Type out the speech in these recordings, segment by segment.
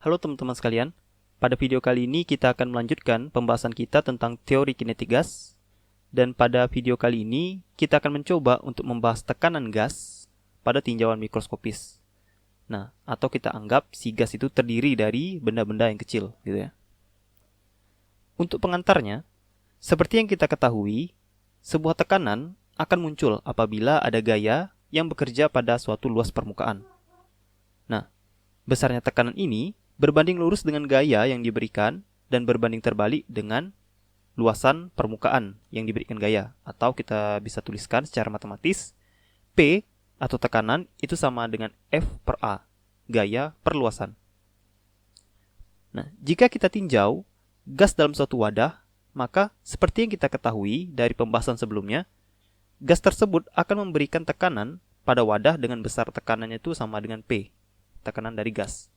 Halo teman-teman sekalian, pada video kali ini kita akan melanjutkan pembahasan kita tentang teori kinetik gas. Dan pada video kali ini kita akan mencoba untuk membahas tekanan gas pada tinjauan mikroskopis. Nah, atau kita anggap si gas itu terdiri dari benda-benda yang kecil, gitu ya. Untuk pengantarnya, seperti yang kita ketahui, sebuah tekanan akan muncul apabila ada gaya yang bekerja pada suatu luas permukaan. Nah, besarnya tekanan ini berbanding lurus dengan gaya yang diberikan dan berbanding terbalik dengan luasan permukaan yang diberikan gaya. Atau kita bisa tuliskan secara matematis, P atau tekanan itu sama dengan F per A, gaya per luasan. Nah, jika kita tinjau gas dalam suatu wadah, maka seperti yang kita ketahui dari pembahasan sebelumnya, gas tersebut akan memberikan tekanan pada wadah dengan besar tekanannya itu sama dengan P, tekanan dari gas.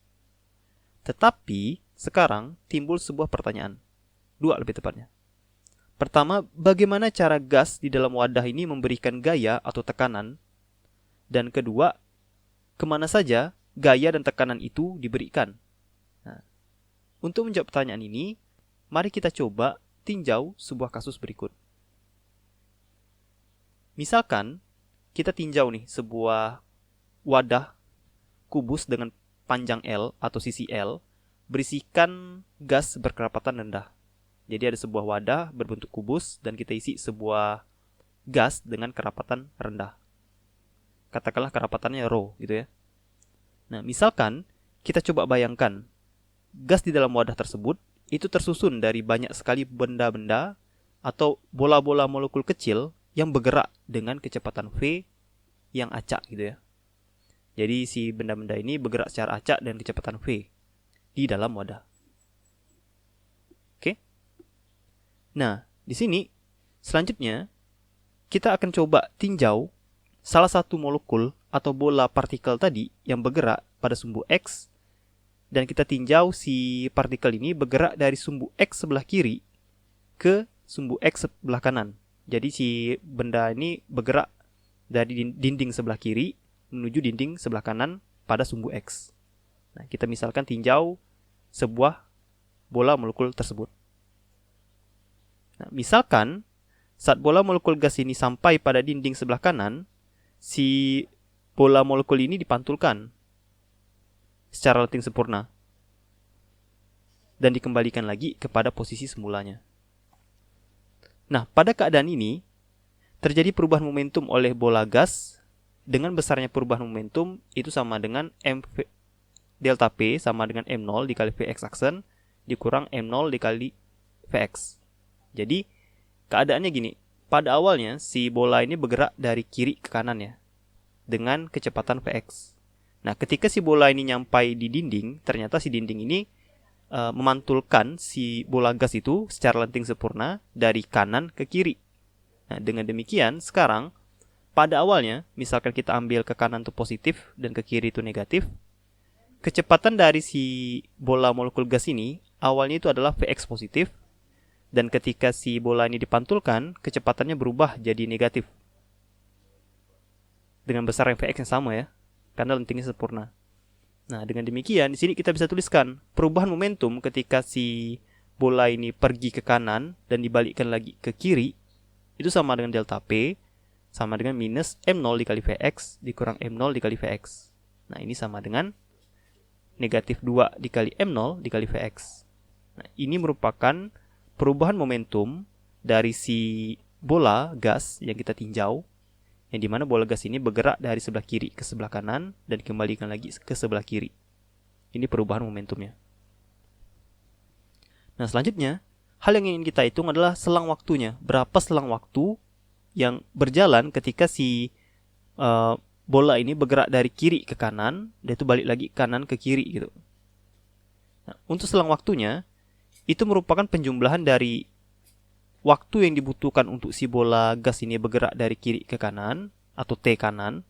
Tetapi, sekarang timbul sebuah pertanyaan. Dua lebih tepatnya. Pertama, bagaimana cara gas di dalam wadah ini memberikan gaya atau tekanan? Dan kedua, kemana saja gaya dan tekanan itu diberikan? Nah, untuk menjawab pertanyaan ini, mari kita coba tinjau sebuah kasus berikut. Misalkan, kita tinjau nih sebuah wadah kubus dengan panjang L atau sisi L berisikan gas berkerapatan rendah. Jadi ada sebuah wadah berbentuk kubus dan kita isi sebuah gas dengan kerapatan rendah. Katakanlah kerapatannya ρ gitu ya. Nah, misalkan kita coba bayangkan gas di dalam wadah tersebut itu tersusun dari banyak sekali benda-benda atau bola-bola molekul kecil yang bergerak dengan kecepatan v yang acak gitu ya. Jadi si benda-benda ini bergerak secara acak dan kecepatan v di dalam wadah. Oke. Nah, di sini selanjutnya kita akan coba tinjau salah satu molekul atau bola partikel tadi yang bergerak pada sumbu X, dan kita tinjau si partikel ini bergerak dari sumbu X sebelah kiri ke sumbu X sebelah kanan. Jadi si benda ini bergerak dari dinding sebelah kiri menuju dinding sebelah kanan pada sumbu X. Nah, kita misalkan tinjau sebuah bola molekul tersebut. Nah, misalkan saat bola molekul gas ini sampai pada dinding sebelah kanan, si bola molekul ini dipantulkan secara letting sempurna dan dikembalikan lagi kepada posisi semulanya. Nah, pada keadaan ini terjadi perubahan momentum oleh bola gas dengan besarnya perubahan momentum itu sama dengan mv delta P sama dengan M0 dikali Vx aksen dikurang M0 dikali Vx. Jadi keadaannya gini, pada awalnya si bola ini bergerak dari kiri ke kanan ya dengan kecepatan Vx. Nah, ketika si bola ini nyampai di dinding, ternyata si dinding ini memantulkan si bola gas itu secara lenting sempurna dari kanan ke kiri. Nah, dengan demikian sekarang pada awalnya, misalkan kita ambil ke kanan itu positif dan ke kiri itu negatif, kecepatan dari si bola molekul gas ini awalnya itu adalah Vx positif, dan ketika si bola ini dipantulkan, kecepatannya berubah jadi negatif. Dengan besar yang Vx yang sama ya, karena lentingnya sempurna. Nah, dengan demikian di sini kita bisa tuliskan perubahan momentum ketika si bola ini pergi ke kanan dan dibalikkan lagi ke kiri itu sama dengan delta P sama dengan minus M0 dikali Vx dikurang M0 dikali Vx. Nah, ini sama dengan negatif 2 dikali M0 dikali Vx. Nah, ini merupakan perubahan momentum dari si bola gas yang kita tinjau, yang dimana bola gas ini bergerak dari sebelah kiri ke sebelah kanan dan dikembalikan lagi ke sebelah kiri. Ini perubahan momentumnya. Nah, selanjutnya, hal yang ingin kita hitung adalah selang waktunya. Berapa selang waktu yang berjalan ketika si bola ini bergerak dari kiri ke kanan, dan itu balik lagi kanan ke kiri gitu. Nah, untuk selang waktunya, itu merupakan penjumlahan dari waktu yang dibutuhkan untuk si bola gas ini bergerak dari kiri ke kanan, atau T kanan,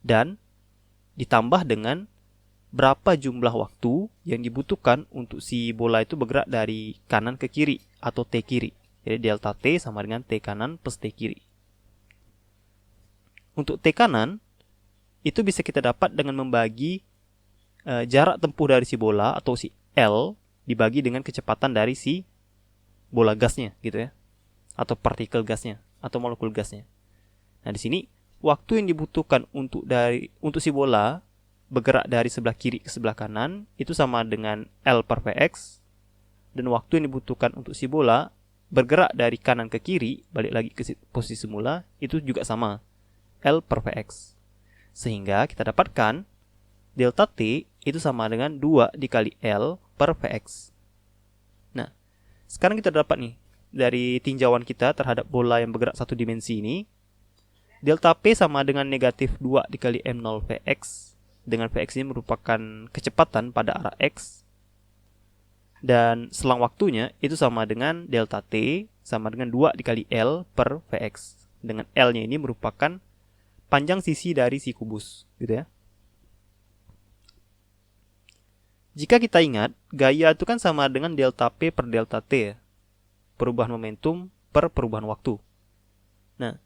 dan ditambah dengan berapa jumlah waktu yang dibutuhkan untuk si bola itu bergerak dari kanan ke kiri, atau T kiri. Jadi delta T sama dengan T kanan plus T kiri. Untuk T kanan, itu bisa kita dapat dengan membagi jarak tempuh dari si bola atau si L dibagi dengan kecepatan dari si bola gasnya gitu ya, atau partikel gasnya atau molekul gasnya. Nah, di sini waktu yang dibutuhkan untuk si bola bergerak dari sebelah kiri ke sebelah kanan itu sama dengan L per Vx, dan waktu yang dibutuhkan untuk si bola bergerak dari kanan ke kiri balik lagi ke posisi semula itu juga sama, L per Vx. Sehingga kita dapatkan delta T itu sama dengan 2 dikali L per Vx. Nah, sekarang kita dapat nih dari tinjauan kita terhadap bola yang bergerak satu dimensi ini, delta P sama dengan negatif 2 dikali M0 Vx, dengan Vx ini merupakan kecepatan pada arah X, dan selang waktunya itu sama dengan delta T sama dengan 2 dikali L per Vx, dengan L-nya ini merupakan panjang sisi dari si kubus gitu ya. Jika kita ingat, gaya itu kan sama dengan delta P per delta T ya, perubahan momentum per perubahan waktu. Nah,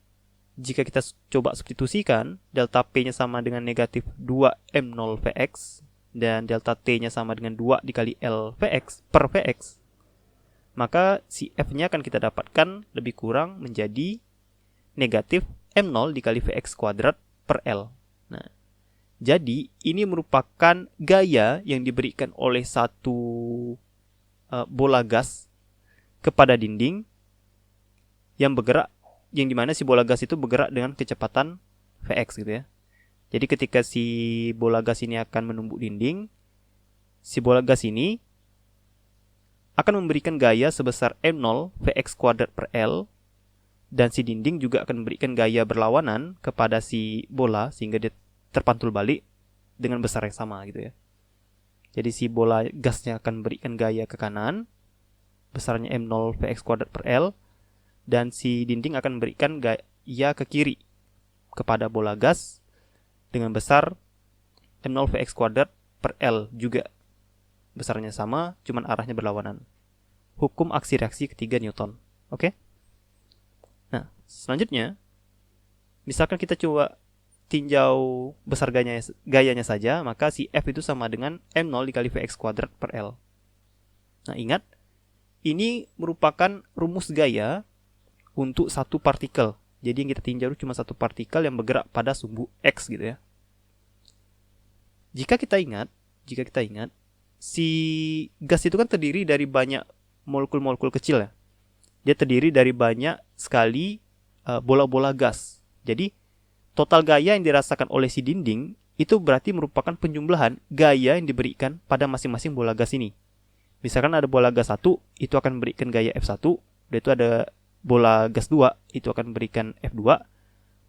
jika kita coba substitusikan, delta P-nya sama dengan negatif 2 M0 Vx, dan delta T-nya sama dengan 2 dikali L Vx per Vx, maka si F-nya akan kita dapatkan lebih kurang menjadi negatif M0 dikali Vx kuadrat per L. Nah, jadi ini merupakan gaya yang diberikan oleh satu bola gas kepada dinding yang bergerak, yang dimana si bola gas itu bergerak dengan kecepatan Vx gitu ya. Jadi ketika si bola gas ini akan menumbuk dinding, si bola gas ini akan memberikan gaya sebesar M0 Vx kuadrat per L, dan si dinding juga akan memberikan gaya berlawanan kepada si bola sehingga dia terpantul balik dengan besar yang sama gitu ya. Jadi si bola gasnya akan memberikan gaya ke kanan, besarnya M0 Vx kuadrat per L, dan si dinding akan memberikan gaya ke kiri kepada bola gas dengan besar M0 Vx kuadrat per L juga. Besarnya sama, cuman arahnya berlawanan. Hukum aksi reaksi ketiga Newton. Oke? Nah, selanjutnya, misalkan kita coba tinjau besar gayanya saja, maka si F itu sama dengan M0 dikali Vx kuadrat per L. Nah, ingat, ini merupakan rumus gaya untuk satu partikel. Jadi yang kita tinjau cuma satu partikel yang bergerak pada sumbu X gitu ya. Jika kita ingat, si gas itu kan terdiri dari banyak molekul-molekul kecil ya. Dia terdiri dari banyak sekali bola-bola gas. Jadi total gaya yang dirasakan oleh si dinding itu berarti merupakan penjumlahan gaya yang diberikan pada masing-masing bola gas ini. Misalkan ada bola gas 1, itu akan memberikan gaya F1, dan itu ada bola gas 2, itu akan memberikan F2,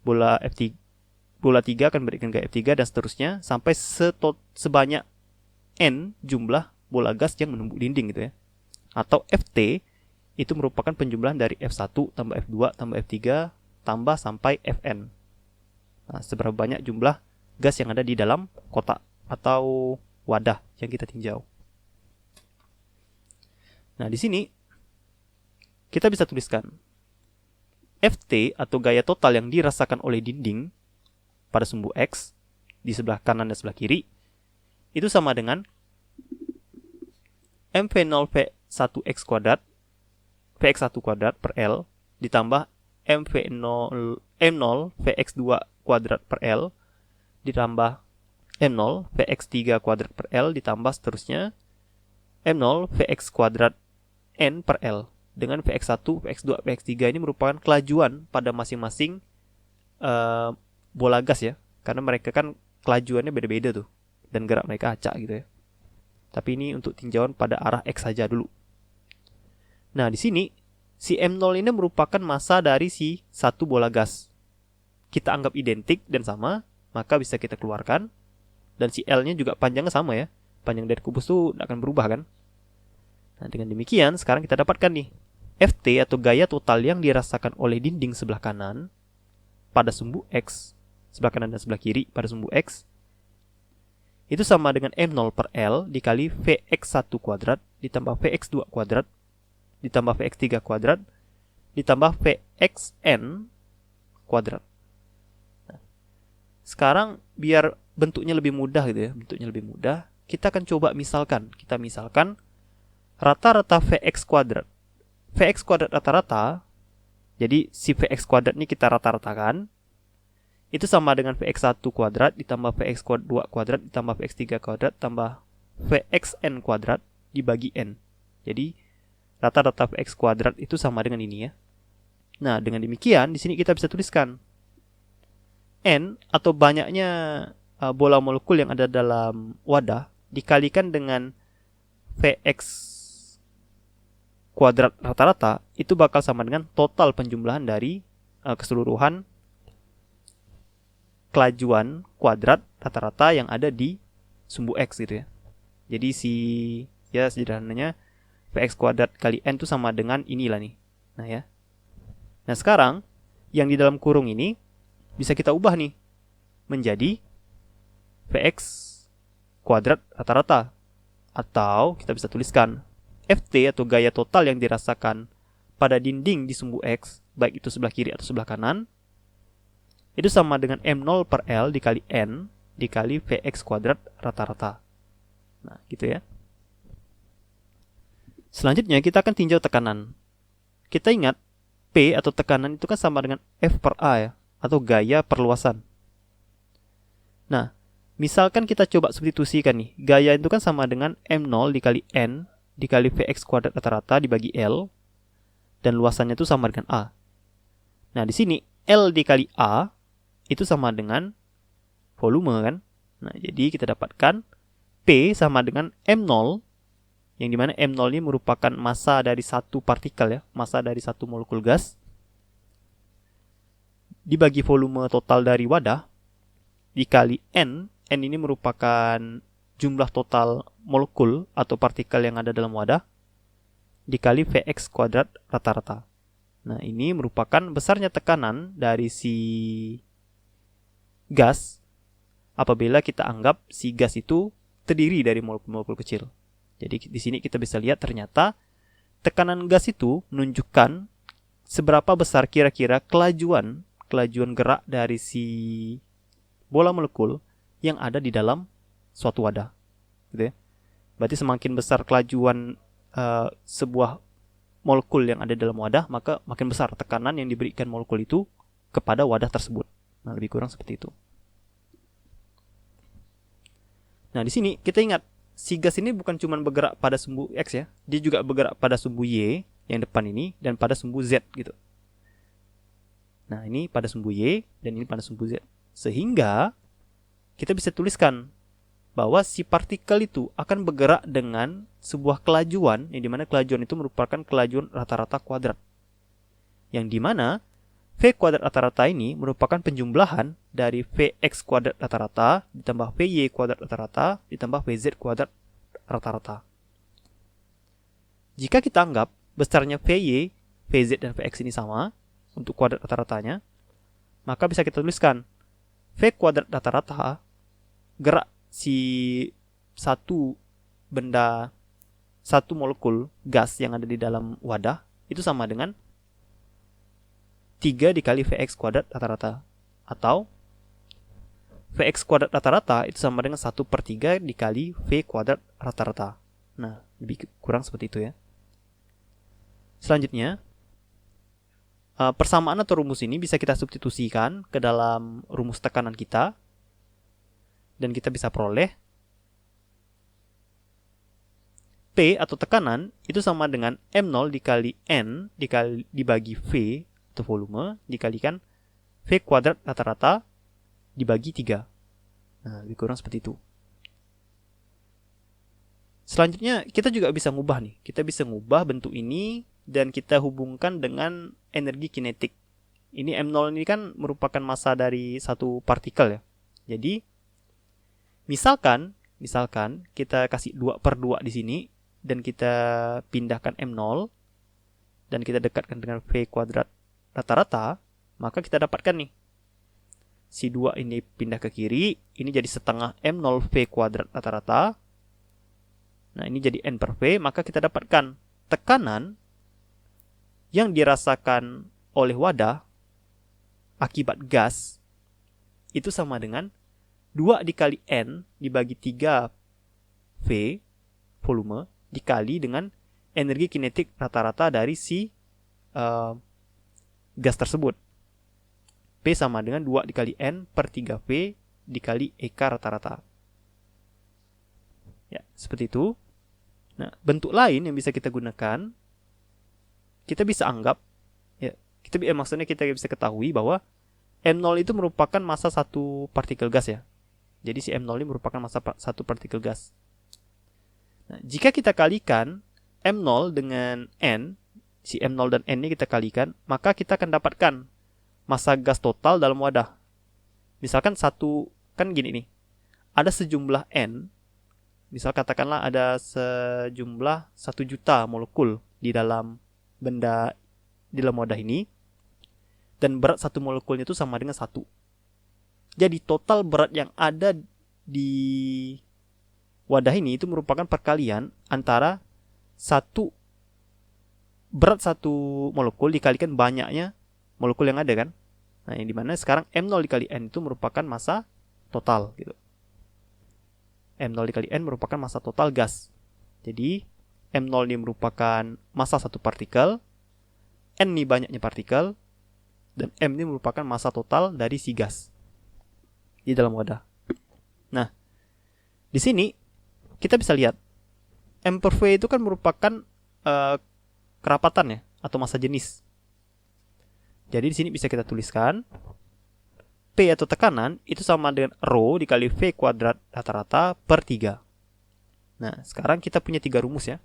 bola 3 akan memberikan gaya F3, dan seterusnya sampai sebanyak N jumlah bola gas yang menumbuk dinding gitu ya. Atau Ft itu merupakan penjumlahan dari F1 tambah F2 tambah F3 tambah sampai Fn. Nah, seberapa banyak jumlah gas yang ada di dalam kotak atau wadah yang kita tinjau. Nah, di sini kita bisa tuliskan Ft atau gaya total yang dirasakan oleh dinding pada sumbu X di sebelah kanan dan sebelah kiri itu sama dengan mv0v1x kuadrat Vx1 kuadrat per L ditambah m0 Vx2 kuadrat per L ditambah m0 Vx3 kuadrat per L ditambah seterusnya m0 Vx kuadrat N per L, dengan Vx1, Vx2, Vx3 ini merupakan kelajuan pada masing-masing bola gas ya, karena mereka kan kelajuannya beda-beda tuh dan gerak mereka acak gitu ya. Tapi ini untuk tinjauan pada arah X saja dulu. Nah, di sini si M0 ini merupakan massa dari si satu bola gas. Kita anggap identik dan sama, maka bisa kita keluarkan. Dan si L-nya juga panjangnya sama ya. Panjang dari kubus tuh tidak akan berubah kan. Nah, dengan demikian sekarang kita dapatkan nih Ft atau gaya total yang dirasakan oleh dinding sebelah kanan pada sumbu X, sebelah kanan dan sebelah kiri pada sumbu X, itu sama dengan M0 per L dikali Vx1 kuadrat ditambah Vx2 kuadrat ditambah Vx3 kuadrat ditambah Vxn kuadrat. Nah, sekarang biar bentuknya lebih mudah gitu ya, kita akan coba misalkan. Kita misalkan rata-rata Vx kuadrat. Vx kuadrat rata-rata, jadi si Vx kuadrat ini kita rata-ratakan, itu sama dengan Vx1 kuadrat ditambah Vx2 kuadrat ditambah Vx3 kuadrat tambah Vxn kuadrat dibagi n. Jadi rata-rata Vx kuadrat itu sama dengan ini ya. Nah, dengan demikian di sini kita bisa tuliskan n atau banyaknya bola molekul yang ada dalam wadah dikalikan dengan Vx kuadrat rata-rata itu bakal sama dengan total penjumlahan dari keseluruhan kelajuan kuadrat rata-rata yang ada di sumbu X gitu ya. Jadi sederhananya Vx kuadrat kali n itu sama dengan inilah nih. Nah ya. Nah sekarang yang di dalam kurung ini bisa kita ubah nih menjadi Vx kuadrat rata-rata, atau kita bisa tuliskan Ft atau gaya total yang dirasakan pada dinding di sumbu X, baik itu sebelah kiri atau sebelah kanan, itu sama dengan M0 per L dikali N dikali Vx kuadrat rata-rata. Nah gitu ya. Selanjutnya kita akan tinjau tekanan. Kita ingat P atau tekanan itu kan sama dengan F per A ya, atau gaya perluasan. Nah, misalkan kita coba substitusikan nih. Gaya itu kan sama dengan M0 dikali N dikali Vx kuadrat rata-rata dibagi L, dan luasannya itu sama dengan A. Nah, di sini L dikali A itu sama dengan volume kan. Nah, jadi kita dapatkan P sama dengan M0, yang dimana M0 ini merupakan massa dari satu partikel ya, massa dari satu molekul gas, dibagi volume total dari wadah, dikali N. N ini merupakan jumlah total molekul atau partikel yang ada dalam wadah, dikali Vx kuadrat rata-rata. Nah, ini merupakan besarnya tekanan dari si gas apabila kita anggap si gas itu terdiri dari molekul-molekul kecil. Jadi di sini kita bisa lihat ternyata tekanan gas itu menunjukkan seberapa besar kira-kira kelajuan gerak dari si bola molekul yang ada di dalam suatu wadah, gitu ya. Berarti semakin besar kelajuan sebuah molekul yang ada dalam wadah, maka makin besar tekanan yang diberikan molekul itu kepada wadah tersebut. Nah, lebih kurang seperti itu. Nah, di sini kita ingat si gas ini bukan cuma bergerak pada sumbu X ya, dia juga bergerak pada sumbu Y yang depan ini dan pada sumbu Z gitu. Nah, ini pada sumbu Y dan ini pada sumbu Z. Sehingga kita bisa tuliskan bahwa si partikel itu akan bergerak dengan sebuah kelajuan, yang dimana kelajuan itu merupakan kelajuan rata-rata kuadrat, yang dimana V kuadrat rata-rata ini merupakan penjumlahan dari Vx kuadrat rata-rata ditambah Vy kuadrat rata-rata ditambah Vz kuadrat rata-rata. Jika kita anggap besarnya Vy, Vz dan Vx ini sama untuk kuadrat rata-ratanya, maka bisa kita tuliskan V kuadrat rata-rata gerak si satu molekul gas yang ada di dalam wadah itu sama dengan 3 dikali Vx kuadrat rata-rata, atau Vx kuadrat rata-rata itu sama dengan 1/3 dikali V kuadrat rata-rata. Nah, lebih kurang seperti itu ya. Selanjutnya, persamaan atau rumus ini bisa kita substitusikan ke dalam rumus tekanan kita, dan kita bisa peroleh P atau tekanan itu sama dengan M0 dikali N dibagi V atau volume dikalikan V kuadrat rata-rata dibagi 3. Nah, lebih kurang seperti itu. Selanjutnya kita juga bisa ngubah nih. Kita bisa ngubah bentuk ini dan kita hubungkan dengan energi kinetik. Ini M0 ini kan merupakan massa dari satu partikel ya. Jadi misalkan kita kasih 2/2 di sini dan kita pindahkan M0 dan kita dekatkan dengan V kuadrat rata-rata, maka kita dapatkan nih si 2 ini pindah ke kiri, ini jadi setengah M0 V kuadrat rata-rata. Nah, ini jadi N per V, maka kita dapatkan tekanan yang dirasakan oleh wadah akibat gas itu sama dengan 2 dikali N dibagi 3 V, volume, dikali dengan energi kinetik rata-rata dari si gas tersebut. P sama dengan 2 dikali N per 3V dikali EK rata-rata. Ya, seperti itu. Nah, bentuk lain yang bisa kita gunakan, kita bisa anggap, ya, maksudnya kita bisa ketahui bahwa M0 itu merupakan massa satu partikel gas ya. Jadi si M0 ini merupakan massa satu partikel gas. Nah, jika kita kalikan M0 dengan N, si M0 dan N ini kita kalikan, maka kita akan dapatkan massa gas total dalam wadah. Misalkan kan gini nih, ada sejumlah N, misal katakanlah ada sejumlah 1 juta molekul di dalam wadah ini, dan berat satu molekulnya itu sama dengan 1. Jadi total berat yang ada di wadah ini itu merupakan perkalian antara berat satu molekul dikalikan banyaknya molekul yang ada kan. Nah, yang dimana sekarang M0 dikali N itu merupakan massa total gitu. M0 dikali N merupakan massa total gas. Jadi M0 ini merupakan massa satu partikel, N ini banyaknya partikel, dan M ini merupakan massa total dari si gas di dalam wadah. Nah, di sini kita bisa lihat M per V itu kan merupakan kerapatan ya, atau massa jenis. Jadi di sini bisa kita tuliskan P atau tekanan itu sama dengan rho dikali V kuadrat rata-rata per 3. Nah, sekarang kita punya 3 rumus ya.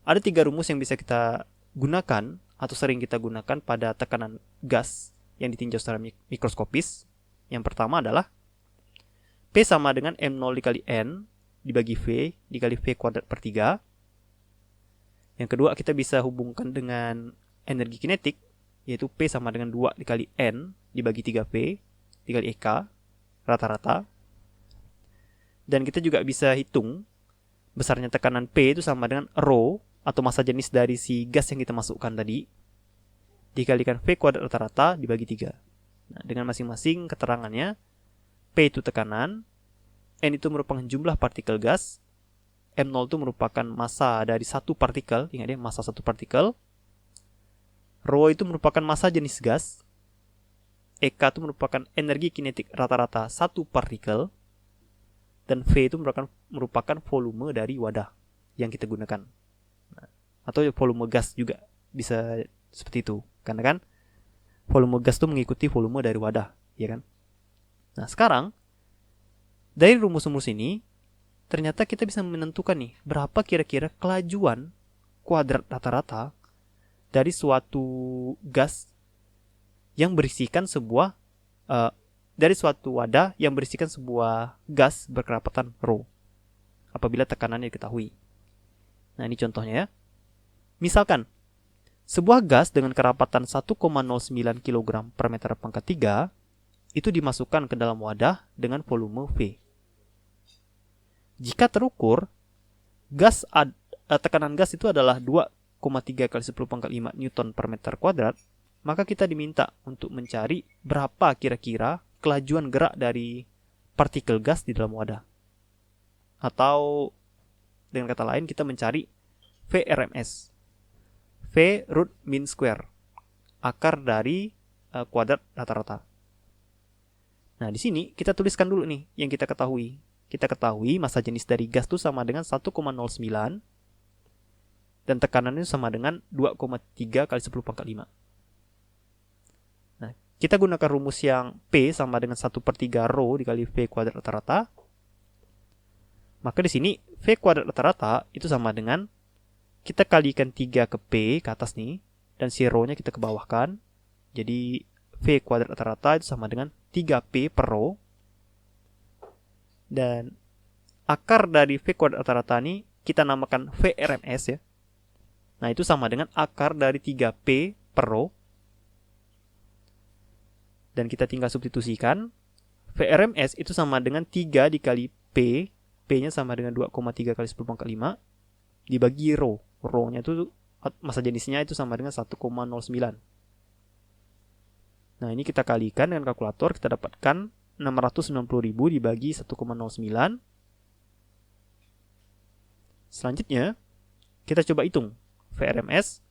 Ada 3 rumus yang bisa kita gunakan atau sering kita gunakan pada tekanan gas yang ditinjau secara mikroskopis. Yang pertama adalah P sama dengan M0 dikali N dibagi V dikali V kuadrat per 3. Yang kedua, kita bisa hubungkan dengan energi kinetik, yaitu P sama dengan 2 dikali N dibagi 3V dikali EK rata-rata. Dan kita juga bisa hitung besarnya tekanan P itu sama dengan rho atau massa jenis dari si gas yang kita masukkan tadi dikalikan V kuadrat rata-rata dibagi 3. Nah, dengan masing-masing keterangannya, P itu tekanan, N itu merupakan jumlah partikel gas, M0 itu merupakan massa dari satu partikel, ingat ya, massa satu partikel, rho itu merupakan massa jenis gas, EK itu merupakan energi kinetik rata-rata satu partikel, dan V itu merupakan volume dari wadah yang kita gunakan. Atau volume gas juga bisa seperti itu, karena kan volume gas itu mengikuti volume dari wadah, ya kan? Nah, sekarang dari rumus-rumus ini ternyata kita bisa menentukan nih berapa kira-kira kelajuan kuadrat rata-rata dari suatu gas yang berisikan dari suatu wadah yang berisikan sebuah gas berkerapatan rho apabila tekanannya diketahui. Nah, ini contohnya ya. Misalkan sebuah gas dengan kerapatan 1,09 kg per meter pangkat 3 itu dimasukkan ke dalam wadah dengan volume V. Jika terukur, tekanan gas itu adalah 2,3 kali 10 pangkat 5 Newton per meter kuadrat, maka kita diminta untuk mencari berapa kira-kira kelajuan gerak dari partikel gas di dalam wadah. Atau dengan kata lain, kita mencari VRMS. V root mean square, akar dari kuadrat rata-rata. Nah, di sini kita tuliskan dulu nih yang kita ketahui. Kita ketahui massa jenis dari gas itu sama dengan 1,09 dan tekanannya sama dengan 2,3 kali 10 pangkat 5. Nah, kita gunakan rumus yang P sama dengan 1/3 rho dikali V kuadrat rata-rata. Maka di sini V kuadrat rata-rata itu sama dengan kita kalikan 3 ke P ke atas nih, dan si rho-nya kita kebawahkan. Jadi V kuadrat rata-rata itu sama dengan 3P per rho. Dan akar dari V kuadrat rata-rata ini kita namakan VRMS ya. Nah, itu sama dengan akar dari 3P per rho. Dan kita tinggal substitusikan. VRMS itu sama dengan 3 dikali P. P-nya sama dengan 2,3 kali 10 pangkat 5 dibagi rho. Rho-nya itu massa jenisnya itu sama dengan 1,09. Nah, ini kita kalikan dengan kalkulator, kita dapatkan 690.000 dibagi 1,09. Selanjutnya, kita coba hitung. VRMS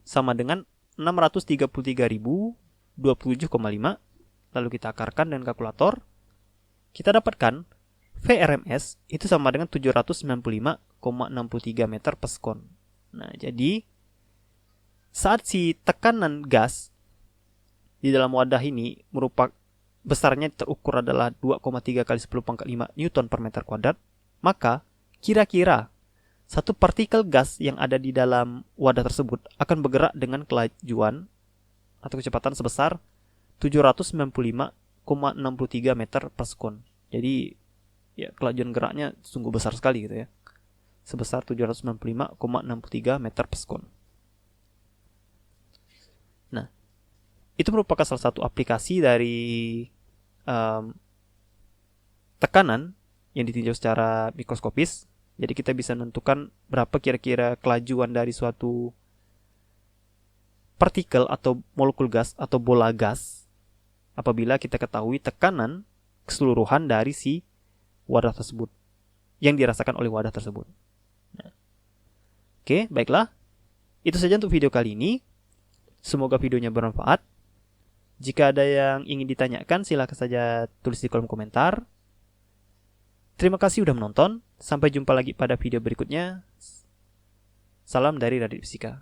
sama dengan 633.027,5. Lalu kita akarkan dengan kalkulator. Kita dapatkan VRMS itu sama dengan 795,63 meter per sekon. Nah, jadi saat si tekanan gas di dalam wadah ini merupakan besarnya terukur adalah 2,3 kali 10 pangkat 5 Newton per meter kuadrat, maka kira-kira satu partikel gas yang ada di dalam wadah tersebut akan bergerak dengan kelajuan atau kecepatan sebesar 795,63 meter per sekon. Jadi ya kelajuan geraknya sungguh besar sekali gitu ya. Sebesar 795,63 meter per sekon. Nah, itu merupakan salah satu aplikasi dari tekanan yang ditinjau secara mikroskopis. Jadi kita bisa menentukan berapa kira-kira kelajuan dari suatu partikel atau molekul gas atau bola gas apabila kita ketahui tekanan keseluruhan dari si wadah tersebut yang dirasakan oleh wadah tersebut. Nah, oke, baiklah. Itu saja untuk video kali ini. Semoga videonya bermanfaat. Jika ada yang ingin ditanyakan, silakan saja tulis di kolom komentar. Terima kasih sudah menonton. Sampai jumpa lagi pada video berikutnya. Salam dari Radit Fisika.